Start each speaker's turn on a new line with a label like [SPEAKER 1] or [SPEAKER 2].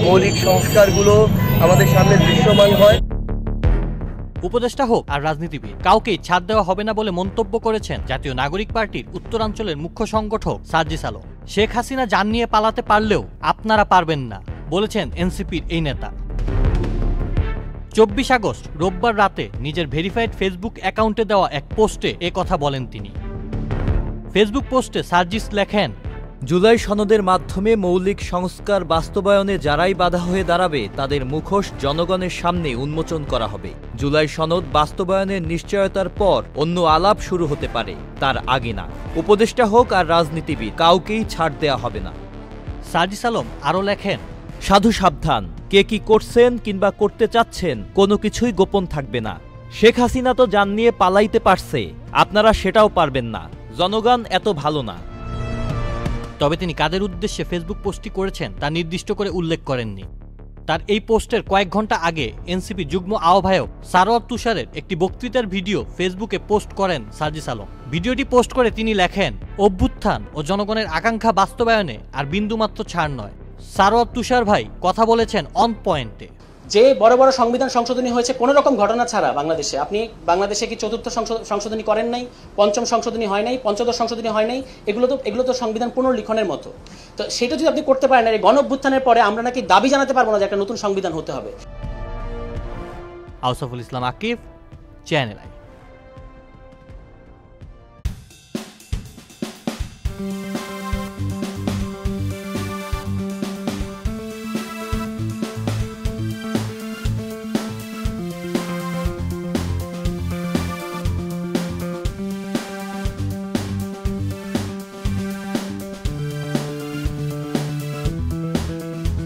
[SPEAKER 1] মৌলিক সংস্কারগুলো আমাদের সামনে দৃশ্যমান হয়।
[SPEAKER 2] উপদেষ্টা হোক আর রাজনীতিবিদ, কাউকেই ছাড় দেওয়া হবে না বলে মন্তব্য করেছেন জাতীয় নাগরিক পার্টির উত্তরাঞ্চলের মুখ্য সংগঠক সার্জিস আলম। শেখ হাসিনা জান নিয়ে পালাতে পারলেও আপনারা পারবেন না, বলেছেন এনসিপির এই নেতা। 24 আগস্ট রোববার রাতে নিজের ভেরিফাইড ফেসবুক অ্যাকাউন্টে দেওয়া এক পোস্টে এ কথা বলেন তিনি। ফেসবুক পোস্টে সার্জিস লেখেন,
[SPEAKER 3] জুলাই সনদের মাধ্যমে মৌলিক সংস্কার বাস্তবায়নে যারাই বাধা হয়ে দাঁড়াবে তাদের মুখোশ জনগণের সামনে উন্মোচন করা হবে। জুলাই সনদ বাস্তবায়নের নিশ্চয়তার পর অন্য আলাপ শুরু হতে পারে, তার আগে না। উপদেষ্টা হোক আর রাজনীতিবিদ, কাউকেই ছাড় দেয়া হবে না।
[SPEAKER 2] সার্জিস আলম আরও লেখেন,
[SPEAKER 3] সাধু সাবধান, কে কি করছেন কিংবা করতে চাচ্ছেন কোনো কিছুই গোপন থাকবে না। শেখ হাসিনা তো জান নিয়ে পালাইতে পারছে, আপনারা সেটাও পারবেন না। জনগণ এত ভালো না।
[SPEAKER 2] তবে তিনি কাদের উদ্দেশ্যে ফেসবুক পোস্টটি করেছেন তা নির্দিষ্ট করে উল্লেখ করেননি। তার এই পোস্টের কয়েক ঘন্টা আগে এনসিপি যুগ্ম আহ্বায়ক সারোয়ার তুষারের একটি বক্তৃতার ভিডিও ফেসবুকে পোস্ট করেন সার্জিস আলম। ভিডিওটি পোস্ট করে তিনি লেখেন, অভ্যুত্থান ও জনগণের আকাঙ্ক্ষা বাস্তবায়নে আর বিন্দুমাত্র ছাড় নয়। সারোয়ার তুষার ভাই কথা বলেছেন অন পয়েন্টে।
[SPEAKER 4] যে বড় বড় সংবিধান সংশোধনী হয়েছে কোনো রকম ঘটনা ছাড়া বাংলাদেশে, আপনি বাংলাদেশে কি চতুর্থ সংশোধনী করেন নাই, পঞ্চম সংশোধনী হয় নাই, পঞ্চদশ সংশোধনী হয় নাই, এগুলো তো সংবিধান পুনর্লিখনের মতো। তো সেটা যদি আপনি করতে পারেন, এই গণ অভ্যুত্থানের পরে আমরা নাকি দাবি জানাতে পারবো না যে একটা নতুন সংবিধান হতে হবে।
[SPEAKER 2] আউসাফুল ইসলাম আকিব, চ্যানেল আই।